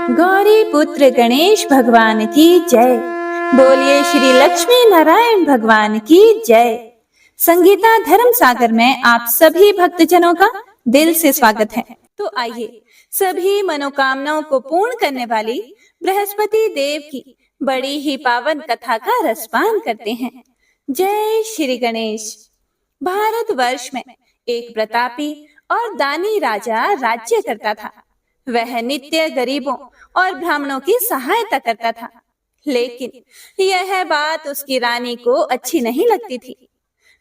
गौरी पुत्र गणेश भगवान की जय। बोलिए श्री लक्ष्मी नारायण भगवान की जय। संगीता धर्म सागर में आप सभी भक्तजनों का दिल से स्वागत है। तो आइए सभी मनोकामनाओं को पूर्ण करने वाली बृहस्पति देव की बड़ी ही पावन कथा का रसपान करते हैं। जय श्री गणेश। भारतवर्ष में एक प्रतापी और दानी राजा राज्य करता था। वह नित्य गरीबों और ब्राह्मणों की सहायता करता था, लेकिन यह बात उसकी रानी को अच्छी नहीं लगती थी।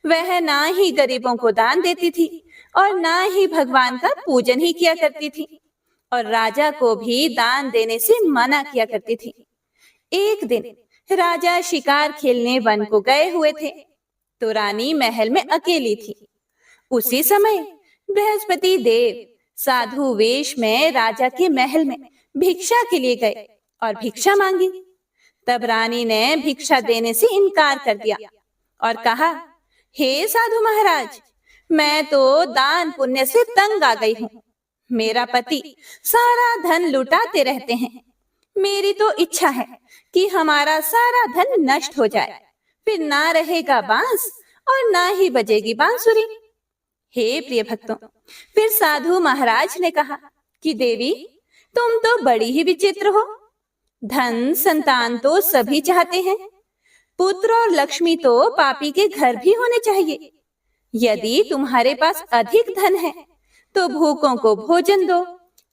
वह ना ही गरीबों को दान देती थी और ना ही भगवान का पूजन ही किया करती थी, और राजा को भी दान देने से मना किया करती थी। एक दिन राजा शिकार खेलने वन को गए हुए थे, तो रानी महल में अकेली थी। उसी समय बृहस्पति देव साधु वेश में राजा के महल में भिक्षा के लिए गए और भिक्षा मांगी। तब रानी ने भिक्षा देने से इनकार कर दिया और कहा, हे साधु महाराज, मैं तो दान पुण्य से तंग आ गई हूँ। मेरा पति सारा धन लुटाते रहते हैं। मेरी तो इच्छा है कि हमारा सारा धन नष्ट हो जाए, फिर ना रहेगा बांस और ना ही बजेगी बांसुरी। हे प्रिय भक्तों, फिर साधु महाराज ने कहा कि देवी, तुम तो बड़ी ही विचित्र हो। धन संतान तो सभी चाहते हैं, पुत्र और लक्ष्मी तो पापी के घर भी होने चाहिए। यदि तुम्हारे पास अधिक धन है तो भूखों को भोजन दो,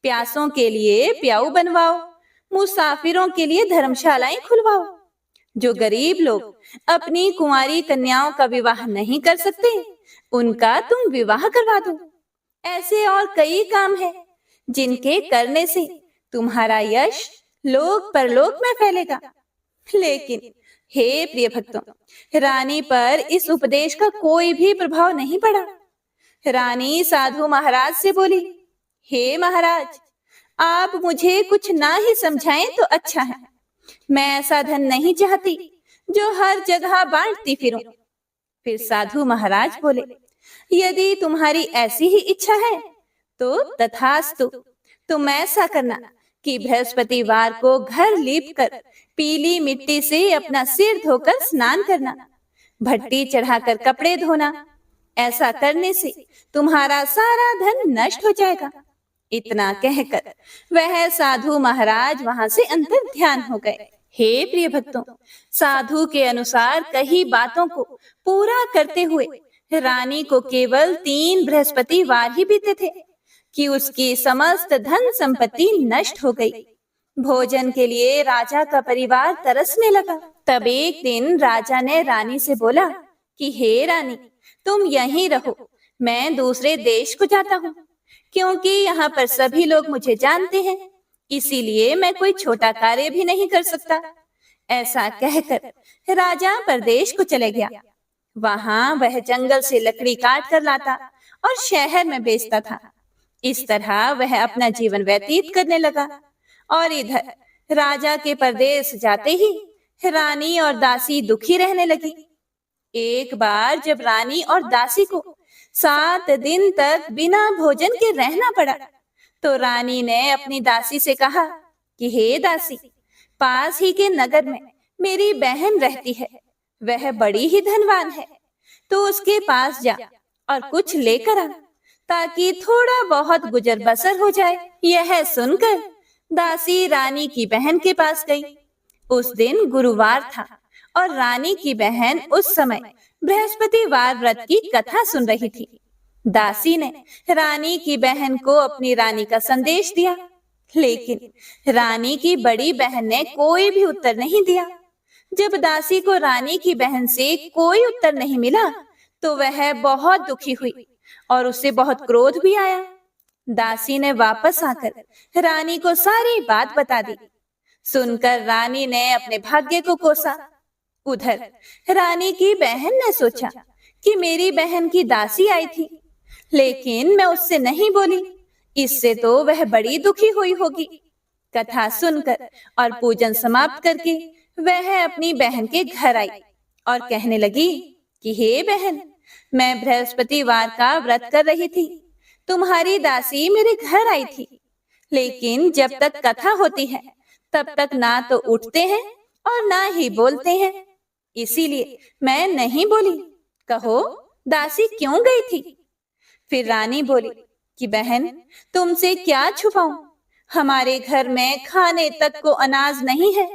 प्यासों के लिए प्याऊ बनवाओ, मुसाफिरों के लिए धर्मशालाएं खुलवाओ। जो गरीब लोग अपनी कुंवारी कन्याओं का विवाह नहीं कर सकते, उनका तुम विवाह करवा दो। ऐसे और कई काम हैं जिनके करने से तुम्हारा यश लोक परलोक में फैलेगा। लेकिन हे प्रिय भक्तों, रानी पर इस उपदेश का कोई भी प्रभाव नहीं पड़ा। रानी साधु महाराज से बोली, हे महाराज, आप मुझे कुछ ना ही समझाएं तो अच्छा है। मैं ऐसा धन नहीं चाहती जो हर जगह बांटती फिरूं। फिर साधु महाराज बोले, यदि तुम्हारी ऐसी ही इच्छा है तो तथास्तु। तुम ऐसा करना कि बृहस्पतिवार को घर लीप कर पीली मिट्टी से अपना सिर धोकर स्नान करना, भट्टी चढ़ाकर कपड़े धोना। ऐसा करने से तुम्हारा सारा धन नष्ट हो जाएगा। इतना कहकर वह साधु महाराज वहां से अंतर ध्यान हो गए। हे प्रिय भक्तों, साधु के अनुसार कही बातों को पूरा करते हुए रानी को केवल 3 बृहस्पतिवार ही बीते थे कि उसकी समस्त धन संपत्ति नष्ट हो गई। भोजन के लिए राजा का परिवार तरसने लगा। तब एक दिन राजा ने रानी से बोला कि हे रानी, तुम यहीं रहो, मैं दूसरे देश को जाता हूँ, क्योंकि यहाँ पर सभी लोग मुझे जानते हैं, इसीलिए मैं कोई छोटा कार्य भी नहीं कर सकता। ऐसा कहकर राजा परदेश को चले गया। वहां वह जंगल से लकड़ी काट कर लाता और शहर में बेचता था। इस तरह वह अपना जीवन व्यतीत करने लगा। और इधर राजा के परदेश जाते ही रानी और दासी दुखी रहने लगी। एक बार जब रानी और दासी को 7 दिन तक बिना भोजन के रहना पड़ा, तो रानी ने अपनी दासी से कहा कि हे दासी, पास ही के नगर में मेरी बहन रहती है, वह बड़ी ही धनवान है, तो उसके पास जा और कुछ लेकर आ, ताकि थोड़ा बहुत गुजर बसर हो जाए। यह सुनकर दासी रानी की बहन के पास गई। उस दिन गुरुवार था और रानी की बहन उस समय बृहस्पतिवार व्रत की कथा सुन रही थी। दासी ने रानी की बहन को अपनी रानी का संदेश दिया, लेकिन रानी की बड़ी बहन ने कोई भी उत्तर नहीं दिया। जब दासी को रानी की बहन से कोई उत्तर नहीं मिला, तो वह बहुत दुखी हुई और उसे बहुत क्रोध भी आया। दासी ने वापस आकर रानी को सारी बात बता दी। सुनकर रानी ने अपने भाग्य को कोसा। उधर रानी की बहन ने सोचा कि मेरी बहन की दासी आई थी, लेकिन मैं उससे नहीं बोली, इससे तो वह बड़ी दुखी हुई होगी। कथा सुनकर और पूजन समाप्त करके वह अपनी बहन के घर आई और कहने लगी कि हे बहन, मैं बृहस्पतिवार का व्रत कर रही थी, तुम्हारी दासी मेरे घर आई थी, लेकिन जब तक कथा होती है तब तक ना तो उठते हैं और ना ही बोलते हैं। इसीलिए मैं नहीं बोली। कहो, दासी क्यों गई थी? फिर रानी बोली कि बहन, तुमसे क्या छुपाऊं, हमारे घर में खाने तक को अनाज नहीं है।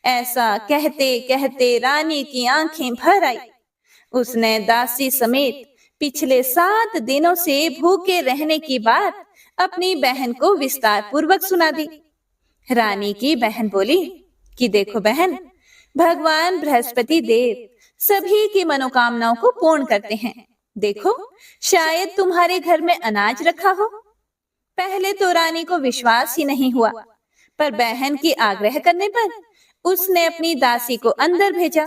ऐसा कहते कहते रानी की आंखें भर आई। उसने दासी समेत पिछले 7 दिनों से भूखे रहने की बात अपनी बहन को विस्तार पूर्वक सुना दी। रानी की बहन बोली कि देखो बहन, भगवान बृहस्पति देव सभी की मनोकामनाओं को पूर्ण करते हैं। देखो, शायद तुम्हारे घर में अनाज रखा हो। पहले तो रानी को विश्वास ही नहीं हुआ, पर बहन की आग्रह करने पर उसने अपनी दासी को अंदर भेजा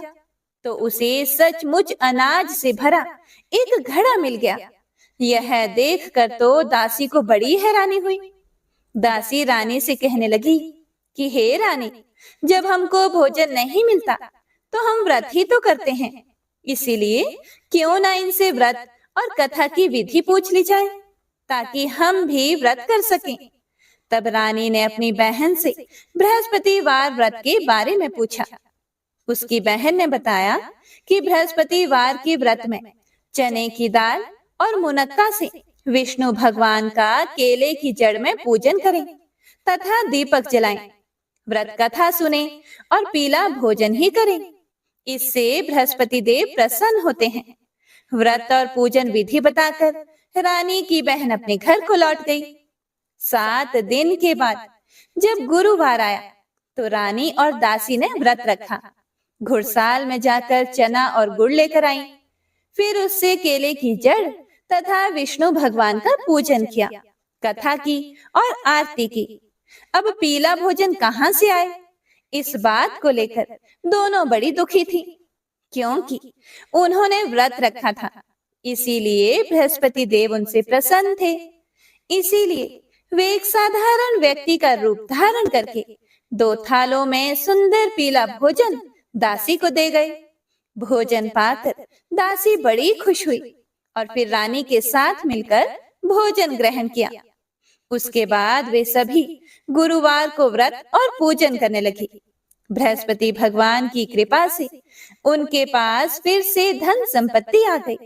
तो उसे सचमुच अनाज से भरा एक घड़ा मिल गया। यह देखकर तो दासी को बड़ी हैरानी हुई। दासी रानी से कहने लगी कि हे रानी, जब हमको भोजन नहीं मिलता तो हम व्रत ही तो करते हैं, इसीलिए क्यों ना इनसे व्रत और कथा की विधि पूछ ली जाए ताकि हम भी व्रत कर सकें। तब रानी ने अपनी बहन से बृहस्पतिवार व्रत के बारे में पूछा। उसकी बहन ने बताया कि बृहस्पतिवार के व्रत में चने की दाल और मुनक्का से विष्णु भगवान का केले की जड़ में पूजन करें तथा दीपक जलाएं, व्रत कथा सुने और पीला भोजन ही करें। इससे बृहस्पति देव प्रसन्न होते हैं। व्रत और पूजन विधि बताकर रानी की बहन अपने घर को लौट गई। 7 दिन के बाद जब गुरुवार आया तो रानी और दासी ने व्रत रखा। घुड़साल में जाकर चना और गुड़ लेकर आई। फिर उससे केले की जड़ तथा विष्णु भगवान का पूजन किया, कथा की और आरती की। अब पीला भोजन कहाँ से आए, इस बात को लेकर दोनों बड़ी दुखी थी, क्योंकि उन्होंने व्रत रखा था। इसीलिए बृहस्पति देव उनसे प्रसन्न थे। इसीलिए वे एक साधारण व्यक्ति का रूप धारण करके 2 थालों में सुंदर पीला भोजन दासी को दे गए। भोजन पाकर दासी बड़ी खुश हुई और फिर रानी के साथ मिलकर भोजन ग्रहण किया। उसके बाद वे सभी गुरुवार को व्रत और पूजन करने लगी। बृहस्पति भगवान की कृपा से उनके पास फिर से धन संपत्ति आ गई,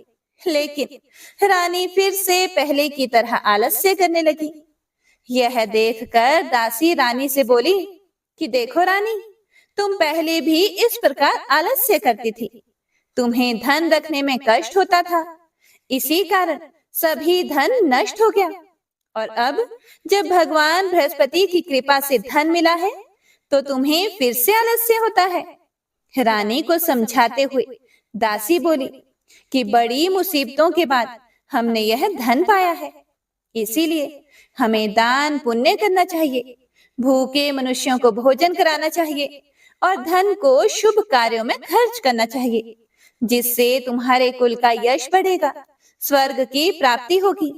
लेकिन रानी फिर से पहले की तरह आलस्य करने लगी। यह देखकर दासी रानी से बोली कि देखो रानी, तुम पहले भी इस प्रकार आलस्य करती थी। तुम्हें धन रखने में कष्ट होता था, इसी कारण सभी धन नष्ट हो गया। और अब जब भगवान बृहस्पति की कृपा से धन मिला है तो तुम्हें फिर से आलस्य होता है। रानी को समझाते हुए दासी बोली कि बड़ी मुसीबतों के बाद हमने यह धन पाया है, इसीलिए हमें दान पुण्य करना चाहिए, भूखे मनुष्यों को भोजन कराना चाहिए और धन को शुभ कार्यों में खर्च करना चाहिए, जिससे तुम्हारे कुल का यश बढ़ेगा, स्वर्ग की प्राप्ति होगी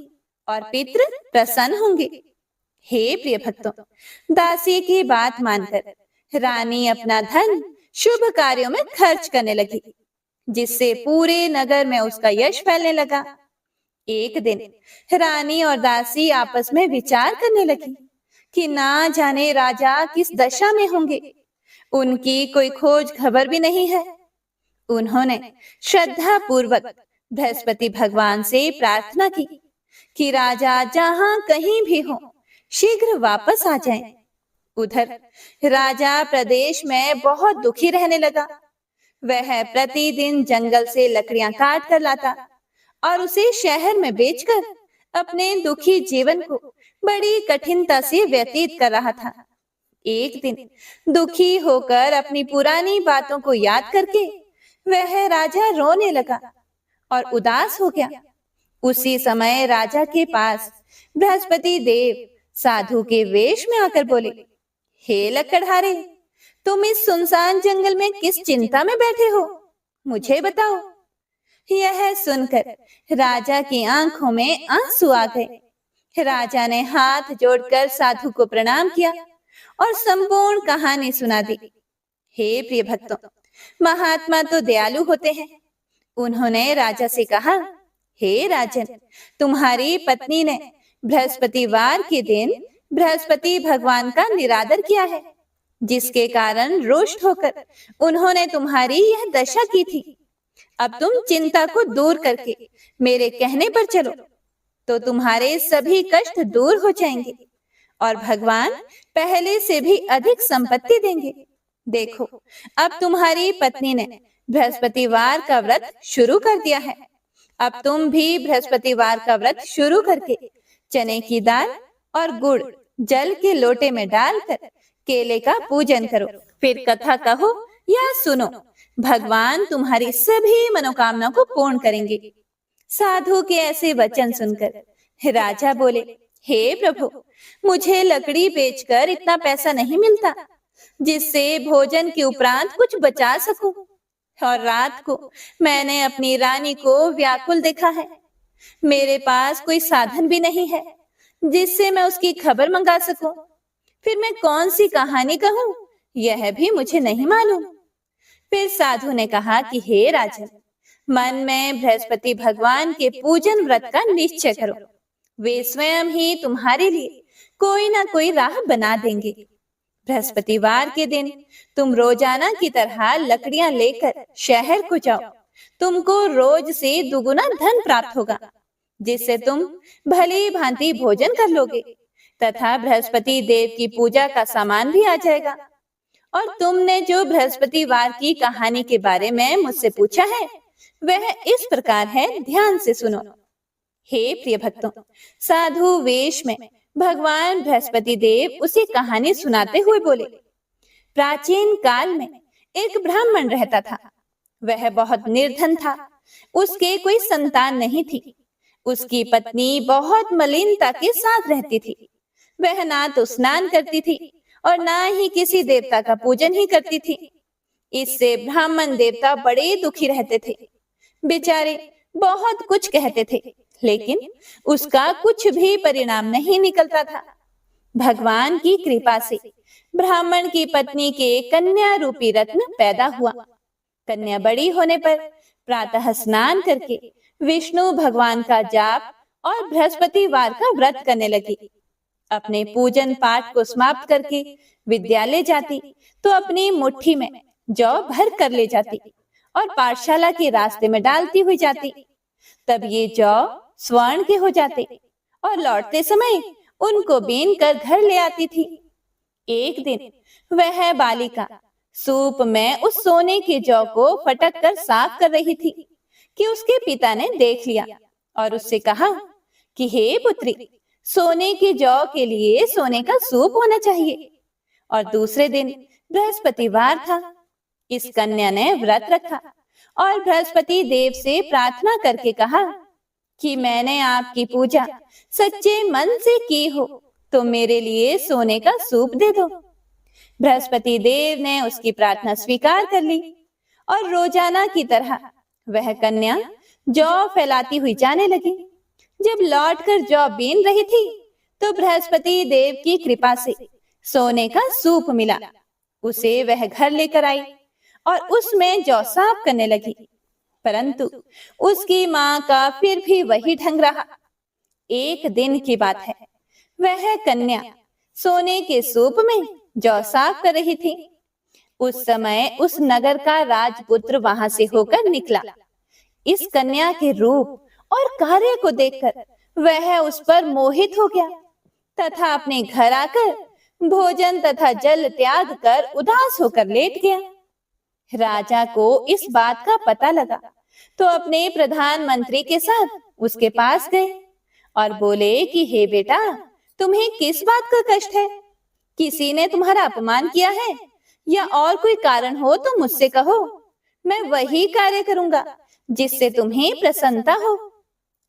और पितृ प्रसन्न होंगे। हे प्रिय भक्तों, दासी की बात मानकर रानी अपना धन शुभ कार्यों में खर्च करने लगी, जिससे पूरे नगर में उसका यश फैलने लगा। एक दिन रानी और दासी आपस में विचार करने लगी कि ना जाने राजा किस दशा में होंगे, उनकी कोई खोज खबर भी नहीं है। उन्होंने श्रद्धा पूर्वक बृहस्पति भगवान से प्रार्थना की कि राजा जहां कहीं भी हो शीघ्र वापस आ जाएं। उधर राजा प्रदेश में बहुत दुखी रहने लगा। वह प्रतिदिन जंगल से लकड़ियां काट कर लाता और उसे शहर में बेचकर अपने दुखी जीवन को बड़ी कठिनता से व्यतीत कर रहा था। एक दिन दुखी होकर अपनी पुरानी बातों को याद करके वह राजा रोने लगा और उदास हो गया। उसी समय राजा के पास बृहस्पति देव साधु के वेश में आकर बोले, हे लकड़हारे, तुम इस सुनसान जंगल में किस चिंता में बैठे हो, मुझे बताओ। यह सुनकर राजा की आंखों में आंसू आ गए। राजा ने हाथ जोड़कर साधु को प्रणाम किया और संपूर्ण कहानी सुना दी। हे प्रिय भक्तों, महात्मा तो दयालु होते हैं। उन्होंने राजा से कहा, हे राजन, तुम्हारी पत्नी ने बृहस्पतिवार के दिन बृहस्पति भगवान का निरादर किया है, जिसके कारण रुष्ट होकर उन्होंने तुम्हारी यह दशा की थी। अब तुम चिंता को दूर करके मेरे कहने पर चलो, तो तुम्हारे सभी कष्ट दूर हो जाएंगे और भगवान पहले से भी अधिक संपत्ति देंगे। देखो, अब तुम्हारी पत्नी ने बृहस्पतिवार का व्रत शुरू कर दिया है। अब तुम भी बृहस्पतिवार का व्रत शुरू करके चने की दाल और गुड़ जल के लोटे में डालकर केले का पूजन करो। फिर कथा कहो या सुनो, भगवान तुम्हारी सभी मनोकामना को पूर्ण करेंगे। साधु के ऐसे वचन सुनकर राजा बोले, हे प्रभु, मुझे लकड़ी बेचकर इतना पैसा नहीं मिलता जिससे भोजन के उपरांत कुछ बचा सकूं। और रात को मैंने अपनी रानी को व्याकुल देखा है। मेरे पास कोई साधन भी नहीं है जिससे मैं उसकी खबर मंगा सकूं। फिर मैं कौन सी कहानी कहूं, यह भी मुझे नहीं मालूम। फिर साधु ने कहा कि हे राजन, मन में बृहस्पति भगवान के पूजन व्रत का निश्चय करो। वे स्वयं ही तुम्हारे लिए कोई ना कोई राह बना देंगे। बृहस्पतिवार के दिन तुम रोजाना की तरह लकड़ियां लेकर शहर को जाओ। तुमको रोज से दुगुना धन प्राप्त होगा, जिससे तुम भली भांति भोजन कर लोगे तथा बृहस्पति देव की पूजा का सामान भी आ जाएगा। और तुमने जो बृहस्पतिवार की कहानी के बारे में मुझसे पूछा है, वह इस प्रकार है, ध्यान से सुनो। हे प्रिय भक्तों, साधु वेश में भगवान बृहस्पति देव उसे कहानी सुनाते हुए बोले, प्राचीन काल में एक ब्राह्मण रहता था। वह बहुत निर्धन था, उसके कोई संतान नहीं थी। उसकी पत्नी बहुत मलिनता के साथ रहती थी। वह ना तो स्नान करती थी और ना ही किसी देवता का पूजन ही करती थी। इससे ब्राह्मण देवता बड़े दुखी रहते थे। बेचारे बहुत कुछ कहते थे, लेकिन उसका कुछ भी परिणाम नहीं निकलता था। भगवान की कृपा से ब्राह्मण की पत्नी के कन्या रूपी रत्न पैदा हुआ। कन्या बड़ी होने पर प्रातः स्नान करके विष्णु भगवान का जाप और बृहस्पतिवार का व्रत करने लगी। अपने पूजन पाठ को समाप्त करके विद्यालय जाती तो अपनी मुट्ठी में जौ भर कर ले जाती और पाठशाला के रास्ते में डालती हुई जाती। तब ये जौ स्वर्ण के हो जाते और लौटते समय उनको बीन कर घर ले आती थी। एक दिन वह बालिका सूप में उस सोने के जौ को फटक कर साफ कर रही थी कि उसके पिता ने देख लिया और उससे कहा कि हे पुत्री, सोने के जौ के लिए सोने का सूप होना चाहिए। और दूसरे दिन बृहस्पतिवार था। इस कन्या ने व्रत रखा और बृहस्पति देव से प्रार्थना करके कहा कि मैंने आपकी पूजा सच्चे मन से की हो तो मेरे लिए सोने का सूप दे दो। बृहस्पति देव ने उसकी प्रार्थना स्वीकार कर ली और रोजाना की तरह वह कन्या जौ फैलाती हुई जाने लगी। जब लौटकर जौ बीन रही थी तो बृहस्पति देव की कृपा से सोने का सूप मिला। उसे वह घर लेकर आई और उसमें जौ साफ करने लगी, परंतु उसकी माँ का फिर भी वही ढंग रहा। एक दिन की बात है, वह कन्या सोने के सूप में जौ साफ कर रही थी। उस समय उस नगर का राजपुत्र वहां से होकर निकला। इस कन्या के रूप और कार्य को देखकर वह उस पर मोहित हो गया तथा अपने घर आकर भोजन तथा जल त्याग कर उदास होकर लेट गया। राजा को इस बात का पता लगा तो अपने प्रधानमंत्री के साथ उसके पास गए और बोले कि हे बेटा, तुम्हें किस बात का कष्ट है? किसी ने तुम्हारा अपमान किया है या और कोई कारण हो तो मुझसे कहो, मैं वही कार्य करूंगा जिससे तुम्हें प्रसन्नता हो।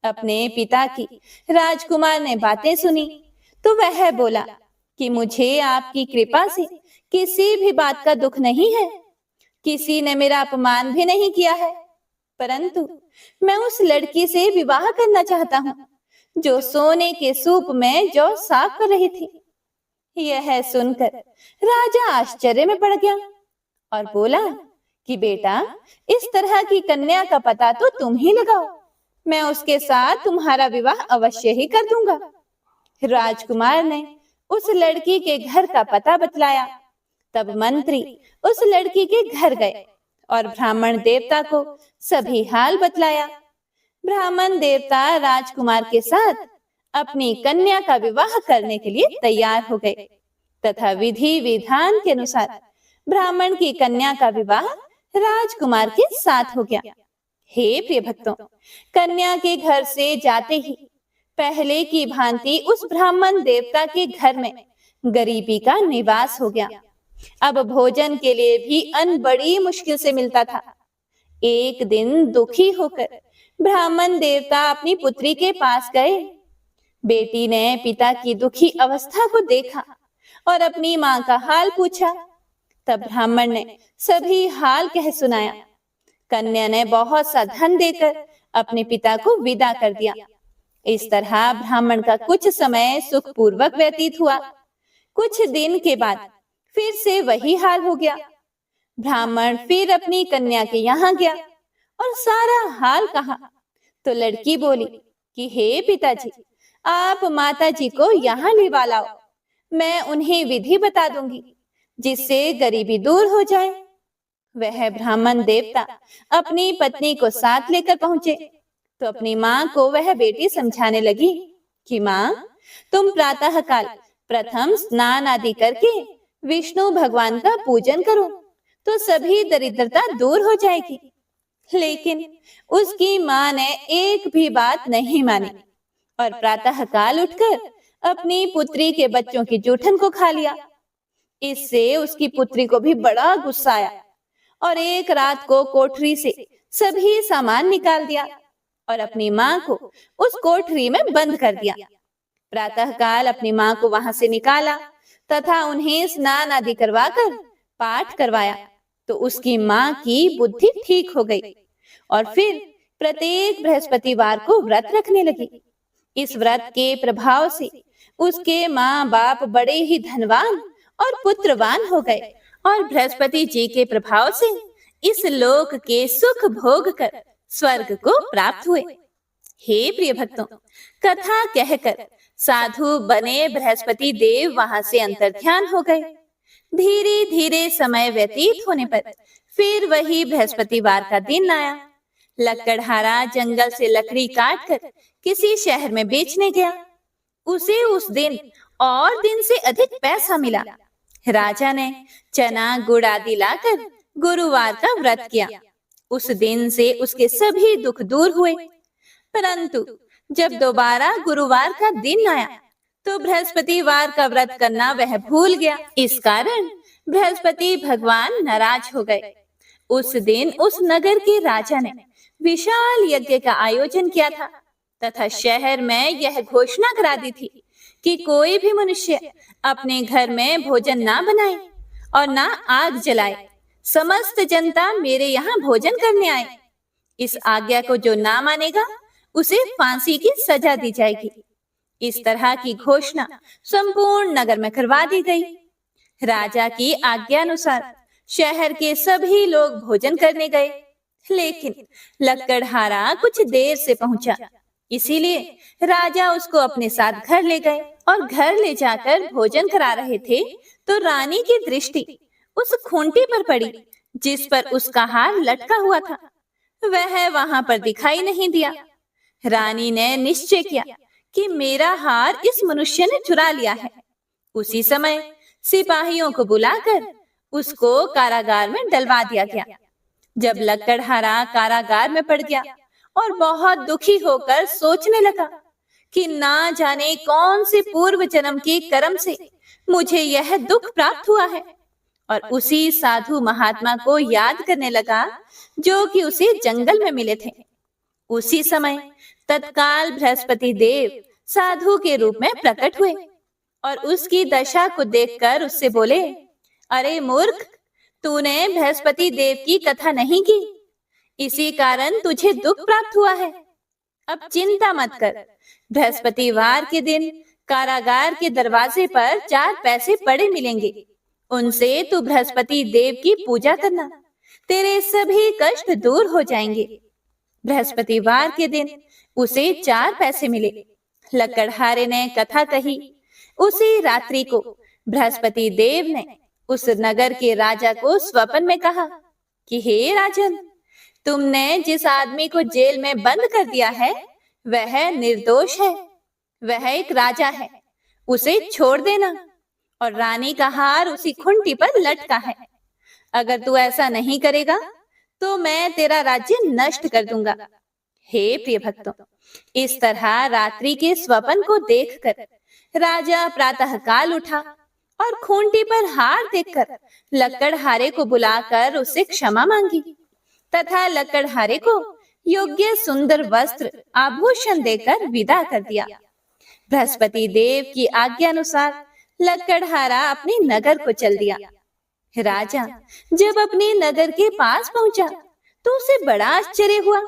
अपने पिता की राजकुमार ने बातें सुनी तो वह बोला कि मुझे आपकी कृपा से किसी भी बात का दुख नहीं है। किसी ने मेरा अपमान भी नहीं किया है, परंतु मैं उस लड़की से विवाह करना चाहता हूँ जो सोने के सूप में जौ साफ कर रही थी। यह सुनकर राजा आश्चर्य में पड़ गया और बोला कि बेटा, इस तरह की कन्या का पता तो तुम ही लगाओ, मैं उसके साथ तुम्हारा विवाह अवश्य ही कर दूंगा। राजकुमार ने उस लड़की के घर का पता बतलाया। तब मंत्री उस लड़की के घर गए और ब्राह्मण देवता को सभी हाल बतलाया। ब्राह्मण देवता राजकुमार के साथ अपनी कन्या का विवाह करने के लिए तैयार हो गए तथा विधि विधान के अनुसार ब्राह्मण की कन्या का विवाह राजकुमार के साथ हो गया। हे प्रिय भक्तों, कन्या के घर से जाते ही पहले की भांति उस ब्राह्मण देवता के घर में गरीबी का निवास हो गया। अब भोजन के लिए भी अन्न बड़ी मुश्किल से मिलता था। एक दिन दुखी होकर ब्राह्मण देवता अपनी पुत्री के पास गए। बेटी ने पिता की दुखी अवस्था को देखा और अपनी मां का हाल पूछा। तब ब्राह्मण ने सभी हाल कह सुनाया। कन्या ने बहुत सा धन देकर अपने पिता को विदा कर दिया। इस तरह ब्राह्मण का कुछ समय सुखपूर्वक व्यतीत हुआ। कुछ दिन के बाद फिर से वही हाल हो गया। ब्राह्मण फिर अपनी कन्या के यहाँ गया और सारा हाल कहा तो लड़की बोली कि हे पिताजी, आप माता जी को यहाँ लिवा लाओ, मैं उन्हें विधि बता दूंगी जिससे गरीबी दूर हो जाए। वह ब्राह्मण देवता अपनी पत्नी को साथ लेकर पहुंचे तो अपनी माँ को वह बेटी समझाने लगी कि माँ, तुम प्रातः काल प्रथम स्नान आदि करके विष्णु भगवान का पूजन करो तो सभी दरिद्रता दूर हो जाएगी। लेकिन उसकी माँ ने एक भी बात नहीं मानी और प्रातः काल उठकर अपनी पुत्री के बच्चों की जूठन को खा लिया। इससे उसकी पुत्री को भी बड़ा गुस्सा आया और एक रात को कोठरी से सभी सामान निकाल दिया और अपनी माँ को उस कोठरी में बंद कर दिया। प्रातः काल अपनी माँ को वहां से निकाला तथा उन्हें स्नान आदि करवाकर पाठ करवाया तो उसकी माँ की बुद्धि ठीक हो गई और फिर प्रत्येक बृहस्पतिवार को व्रत रखने लगी। इस व्रत के प्रभाव से उसके माँ बाप बड़े ही धनवान और पुत्रवान हो गए और बृहस्पति जी के प्रभाव से इस लोक के सुख भोग कर स्वर्ग को प्राप्त हुए। हे प्रिय भक्तों, कथा कहकर साधु बने बृहस्पति देव वहां से अंतर्ध्यान हो गए। धीरे धीरे समय व्यतीत होने पर फिर वही बृहस्पतिवार का दिन आया। लकड़हारा जंगल से लकड़ी काटकर किसी शहर में बेचने गया। उसे उस दिन और दिन से अधिक पैसा मिला। राजा ने चना गुड़ आदि लाकर गुरुवार का व्रत किया। उस दिन से उसके सभी दुख दूर हुए। परंतु जब दोबारा गुरुवार का दिन आया तो बृहस्पतिवार का व्रत करना वह भूल गया। इस कारण बृहस्पति भगवान नाराज हो गए। उस दिन उस नगर के राजा ने विशाल यज्ञ का आयोजन किया था तथा शहर में यह घोषणा करा दी थी कि कोई भी मनुष्य अपने घर में भोजन ना बनाए और ना आग जलाए। समस्त जनता मेरे यहाँ भोजन करने आए। इस आज्ञा को जो ना मानेगा उसे फांसी की सजा दी जाएगी। इस तरह की घोषणा संपूर्ण नगर में करवा दी गई। राजा की आज्ञा अनुसार शहर के सभी लोग भोजन करने गए, लेकिन लकड़हारा कुछ देर से पहुंचा। इसीलिए राजा उसको अपने साथ घर ले गए और घर ले जाकर भोजन करा रहे थे तो रानी की दृष्टि उस खूंटी पर पड़ी जिस पर उसका हार लटका हुआ था। वह वहां पर दिखाई नहीं दिया। रानी ने निश्चय किया कि मेरा हार इस मनुष्य ने चुरा लिया है। उसी समय सिपाहियों को बुलाकर उसको कारागार में डलवा दिया गया। जब लकड़हारा कारागार में पड़ गया और बहुत दुखी होकर सोचने लगा कि ना जाने कौन से पूर्व जन्म के कर्म से मुझे यह दुख प्राप्त हुआ है, और उसी साधु महात्मा को याद करने लगा जो कि उसे जंगल में मिले थे। उसी समय तत्काल बृहस्पति देव साधु के रूप में प्रकट हुए और उसकी दशा को देखकर उससे बोले, अरे मूर्ख, तूने बृहस्पति देव की कथा नहीं की, इसी कारण तुझे दुख प्राप्त हुआ है। अब चिंता मत कर। बृहस्पतिवार के दिन कारागार के दरवाजे पर 4 पैसे पड़े मिलेंगे, उनसे तू बृहस्पति देव की पूजा करना, तेरे सभी कष्ट दूर हो जाएंगे। बृहस्पतिवार के दिन उसे 4 पैसे मिले। लकड़हारे ने कथा कही। उसी रात्रि को बृहस्पति देव ने उस नगर के राजा को स्वप्न में कहा कि हे राजन, तुमने जिस आदमी को जेल में बंद कर दिया है वह निर्दोष है, वह एक राजा है, उसे छोड़ देना, और रानी का हार उसी खूंटी पर लटका है। अगर तू ऐसा नहीं करेगा तो मैं तेरा राज्य नष्ट कर दूंगा। हे प्रिय भक्तों, इस तरह रात्रि के स्वप्न को देखकर राजा प्रातःकाल उठा और खूंटी पर हार देखकर लकड़हारे को बुलाकर उससे क्षमा मांगी तथा लकड़हारे को योग्य सुंदर वस्त्र आभूषण देकर विदा कर दिया। बृहस्पति देव की आज्ञा अनुसार लकड़हारा अपने नगर को चल दिया। राजा जब अपने नगर के पास पहुंचा तो उसे बड़ा आश्चर्य हुआ।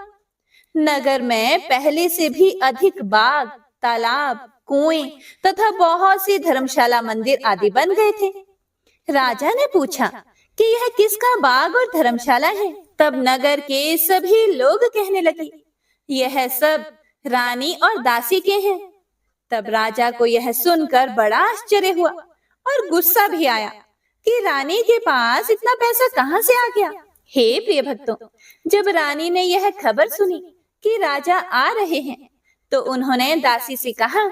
नगर में पहले से भी अधिक बाग, तालाब, कुएं तथा बहुत सी धर्मशाला, मंदिर आदि बन गए थे। राजा ने पूछा कि यह किसका बाग और धर्मशाला है? तब नगर के सभी लोग कहने लगे, यह सब रानी और दासी के हैं। तब राजा को यह सुनकर बड़ा आश्चर्य हुआ और गुस्सा भी आया कि रानी के पास इतना पैसा कहां से आ गया। हे प्रिय भक्तों, जब रानी ने यह खबर सुनी कि राजा आ रहे हैं तो उन्होंने दासी से कहा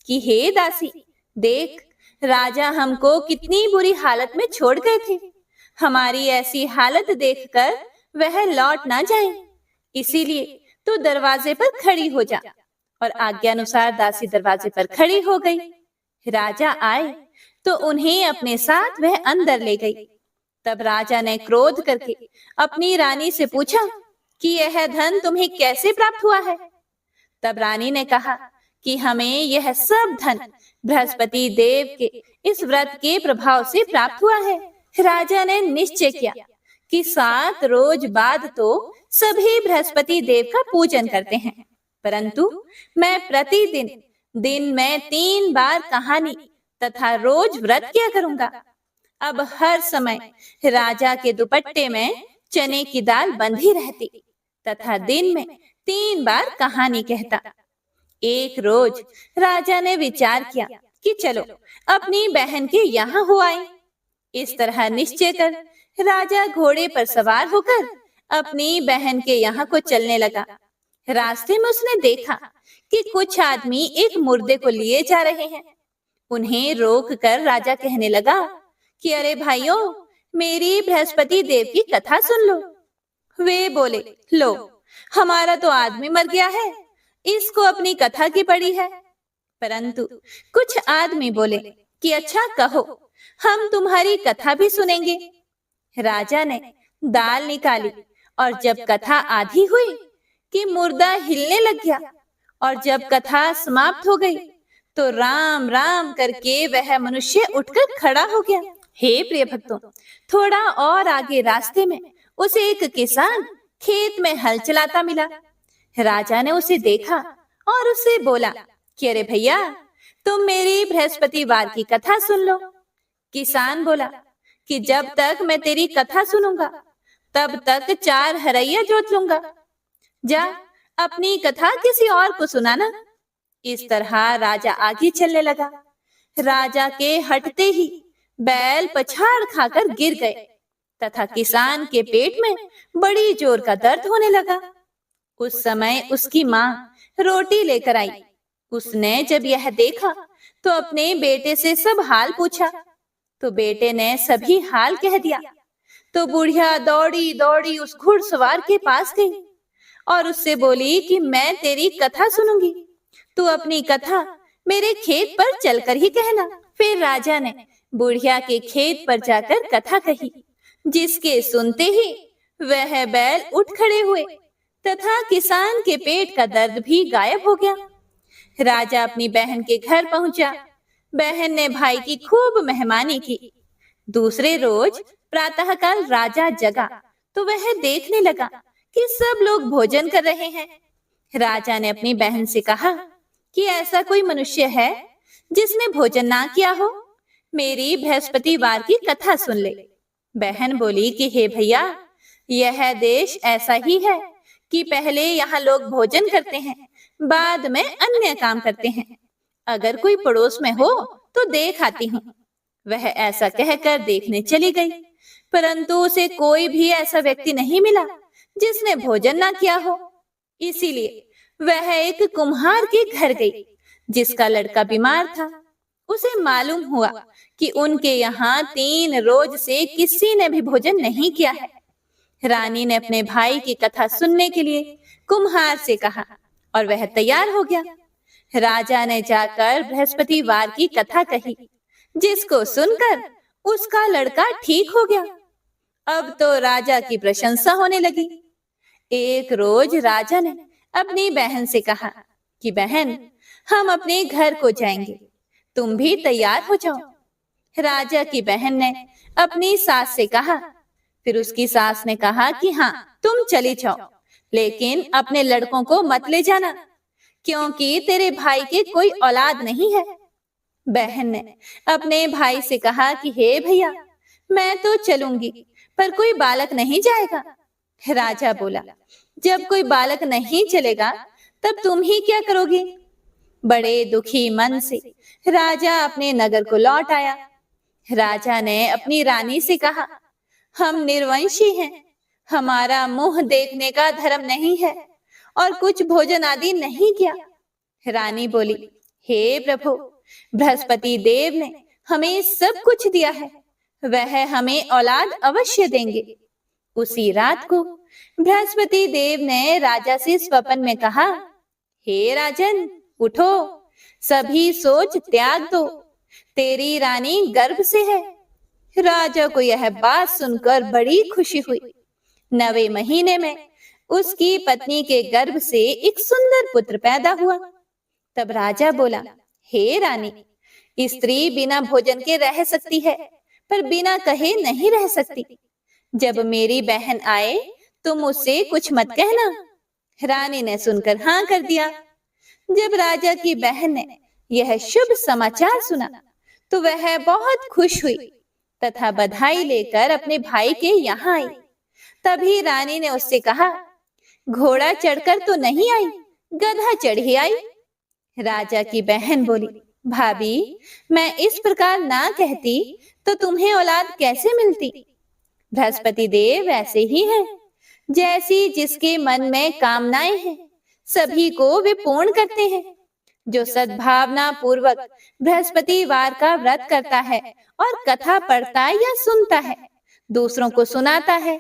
कि हे दासी, देख, राजा हमको कितनी बुरी हालत में छोड़ गए थे। हमारी ऐसी हालत देखकर वह लौट ना जाए, इसीलिए तू दरवाजे पर खड़ी हो जा। और आज्ञानुसार दासी दरवाजे पर खड़ी हो गई। राजा आए तो उन्हें अपने साथ वह अंदर ले गई। तब राजा ने क्रोध करके अपनी रानी से पूछा कि यह धन तुम्हें कैसे प्राप्त हुआ है? तब रानी ने कहा कि हमें यह सब धन बृहस्पति देव के इस व्रत के प्रभाव से प्राप्त हुआ है। राजा ने निश्चय किया कि 7 रोज बाद तो सभी बृहस्पति देव का पूजन करते हैं, परंतु मैं प्रतिदिन दिन में 3 बार कहानी तथा रोज व्रत किया करूंगा। अब हर समय राजा के दुपट्टे में चने की दाल बंधी रहती तथा दिन में 3 बार कहानी कहता। एक रोज राजा ने विचार किया कि चलो अपनी बहन के यहाँ हो आए। इस तरह निश्चय कर राजा घोड़े पर सवार होकर अपनी बहन के यहाँ को चलने लगा। रास्ते में उसने देखा कि कुछ आदमी एक मुर्दे को लिए जा रहे हैं। उन्हें रोक कर राजा कहने लगा कि अरे भाइयों, मेरी बृहस्पति देव की कथा सुन लो। वे बोले, लो, हमारा तो आदमी मर गया है, इसको अपनी कथा की पड़ी है। परंतु कुछ आदमी बोले कि अच्छा कहो, हम तुम्हारी कथा भी सुनेंगे। राजा ने दाल निकाली और जब कथा आधी हुई कि मुर्दा हिलने लग गया, और जब कथा समाप्त हो गई तो राम राम करके वह मनुष्य उठकर खड़ा हो गया। हे प्रिय भक्तों, थोड़ा और आगे रास्ते में उसे एक किसान खेत में हल चलाता मिला। राजा ने उसे देखा और उससे बोला कि अरे भैया, तुम मेरी बृहस्पतिवार की कथा सुन लो। किसान बोला कि जब तक मैं तेरी कथा सुनूंगा तब तक 4 हरैया जोत लूंगा। जा अपनी कथा किसी और को सुनाना। इस तरह राजा आगे चलने लगा। राजा के हटते ही बैल पछाड़ खाकर गिर गए तथा किसान के पेट में बड़ी जोर का दर्द होने लगा। उस समय उसकी माँ रोटी लेकर आई। उसने जब यह देखा तो अपने बेटे से सब हाल पूछा, तो बेटे ने सभी हाल कह दिया। तो बुढ़िया दौड़ी दौड़ी उस घुड़सवार के पास गई और उससे बोली कि मैं तेरी कथा सुनूंगी, तू अपनी कथा मेरे खेत पर चलकर ही कहना। फिर राजा ने बुढ़िया के खेत पर जाकर कथा कही, जिसके सुनते ही वह बैल उठ खड़े हुए तथा किसान के पेट का दर्द भी गायब हो गया। राजा अपनी बहन के घर पहुंचा। बहन ने भाई की खूब मेहमानी की। दूसरे रोज प्रातःकाल राजा जगा तो वह देखने लगा कि सब लोग भोजन कर रहे हैं। राजा ने अपनी बहन से कहा कि ऐसा कोई मनुष्य है जिसने भोजन ना किया हो, मेरी बृहस्पतिवार की कथा सुन ले। बहन बोली कि हे भैया, यह देश ऐसा ही है कि पहले यहाँ लोग भोजन करते हैं, बाद में अन्य काम करते हैं। अगर कोई पड़ोस में हो तो देख आती हूँ। वह ऐसा कहकर देखने चली गई, परंतु उसे कोई भी ऐसा व्यक्ति नहीं मिला जिसने भोजन ना किया हो। इसीलिए वह एक कुम्हार के घर गई, जिसका लड़का बीमार था। उसे मालूम हुआ कि उनके यहाँ 3 रोज से किसी ने भी भोजन नहीं किया है। रानी ने अपने भाई की कथा सुनने के लिए कुम्हार से कहा और वह तैयार हो गया। राजा ने जाकर बृहस्पतिवार की कथा कही, जिसको सुनकर उसका लड़का ठीक हो गया। अब तो राजा की प्रशंसा होने लगी। एक रोज राजा ने अपनी बहन से कहा कि बहन, हम अपने घर को जाएंगे, तुम भी तैयार हो जाओ। राजा की बहन ने अपनी सास से कहा। फिर उसकी सास ने कहा कि हाँ, तुम चली जाओ, लेकिन अपने लड़कों को मत ले जाना, क्योंकि तेरे भाई के कोई औलाद नहीं है। बहन ने अपने भाई से कहा कि हे भैया, मैं तो चलूंगी, पर कोई बालक नहीं जाएगा। राजा बोला, जब कोई बालक नहीं चलेगा तब तुम ही क्या करोगी? बड़े दुखी मन से राजा अपने नगर को लौट आया। राजा ने अपनी रानी से कहा, हम निर्वंशी हैं, हमारा मुंह देखने का धर्म नहीं है और कुछ भोजन आदि नहीं किया। रानी बोली, हे प्रभु, बृहस्पति देव ने हमें सब कुछ दिया है, वह हमें औलाद अवश्य देंगे। उसी रात को बृहस्पति देव ने राजा से स्वप्न में कहा, हे राजन, उठो, सभी सोच त्याग दो, तेरी रानी गर्भ से है। राजा को यह बात सुनकर बड़ी खुशी हुई। 9वें महीने में उसकी पत्नी के गर्भ से एक सुंदर पुत्र पैदा हुआ। तब राजा बोला, हे रानी, स्त्री बिना भोजन के रह सकती है, पर बिना कहे नहीं रह सकती। जब मेरी बहन आए तुम उससे कुछ मत कहना। रानी ने सुनकर हाँ कर दिया। जब राजा की बहन ने यह शुभ समाचार सुना तो वह बहुत खुश हुई तथा बधाई लेकर अपने भाई के यहाँ आई। तभी रानी ने उससे कहा, घोड़ा चढ़कर तो नहीं आई, गधा चढ़ी आई। राजा की बहन बोली, भाभी, मैं इस प्रकार ना कहती तो तुम्हें औलाद कैसे मिलती? बृहस्पति देव ऐसे ही है, जैसी जिसके मन में कामनाएं हैं सभी को वे पूर्ण करते हैं। जो सद्भावना पूर्वक बृहस्पतिवार का व्रत करता है और कथा पढ़ता या सुनता है, दूसरों को सुनाता है,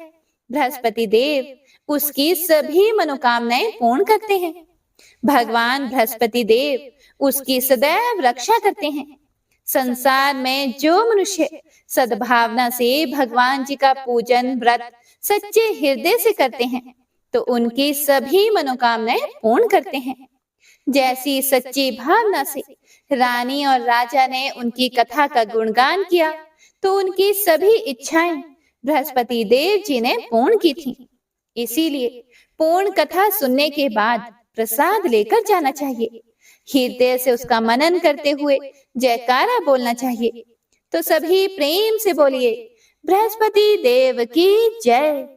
बृहस्पति देव उसकी सभी मनोकामनाएं पूर्ण करते हैं। भगवान बृहस्पति देव उसकी सदैव रक्षा करते हैं। संसार में जो मनुष्य सद्भावना से भगवान जी का पूजन व्रत सच्चे हृदय से करते हैं तो उनकी सभी मनोकामनाएं पूर्ण करते हैं। जैसी सच्ची भावना से रानी और राजा ने उनकी कथा का गुणगान किया तो उनकी सभी इच्छाएं बृहस्पति देव जी ने पूर्ण की थी। इसीलिए पूर्ण कथा सुनने के बाद प्रसाद लेकर जाना चाहिए, हृदय से उसका मनन करते हुए जयकारा बोलना चाहिए। तो सभी प्रेम से बोलिए, बृहस्पति देव की जय।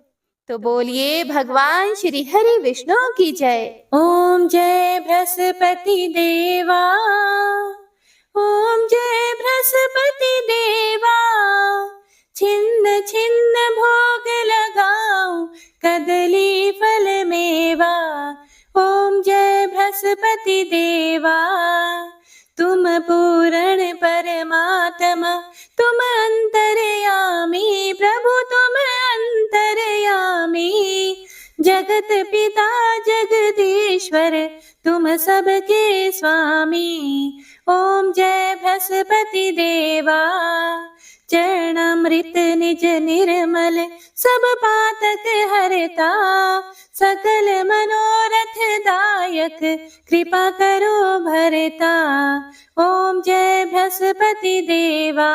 तो बोलिए, भगवान श्री हरि विष्णु की जय। ओम जय बृहस्पति देवा, ओम जय बृहस्पति देवा। छिन्न छिन्न भोग लगाऊं कदली फल मेवा। ओम जय बृहस्पति देवा, तुम पूर्ण परमात्मा, तुम अंतर्यामी प्रभु, तुम अंतर्यामी। जगत पिता जगदीश्वर, तुम सबके स्वामी। ओम जय बृहस्पति देवा, चरणामृत निज निर्मल, सब पातक हरता। सकल मनोरथ दायक, कृपा करो भरता। ओम जय बृहस्पति देवा,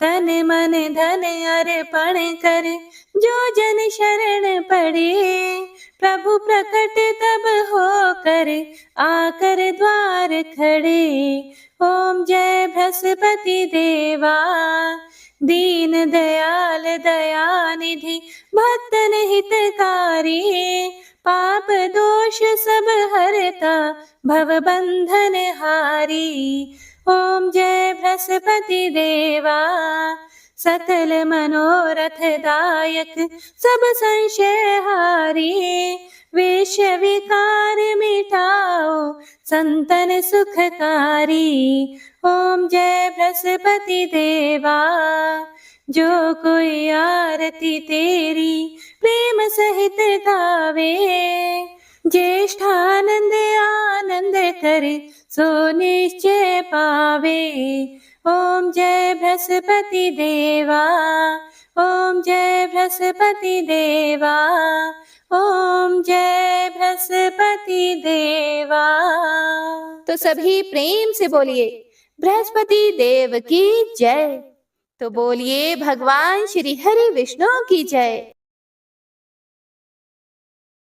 तन मन धन अर्पण कर, जो जन शरण पड़े। प्रभु प्रकट तब होकर, आकर द्वार खड़े। ओम जय बृहस्पति देवा, दीन दयाल दयानिधि, भक्तन हितकारी। पाप दोष सब हरता भव बंधन हारी। ओम जय बृहस्पति देवा सकल मनोरथ दायक सब संशय हारी। विष विकार मिटाओ संतन सुखकारी। ओम जय बृहस्पति देवा जो कोई आरती तेरी प्रेम सहित गावे। ज्येष्ठानंद आनंद करे सो निश्चय पावे। ओम जय बृहस्पति देवा ओम जय बृहस्पति देवा ओम जय बृहस्पति देवा। तो सभी प्रेम से बोलिए बृहस्पति देव की जय। तो बोलिए भगवान श्री हरि विष्णु की जय।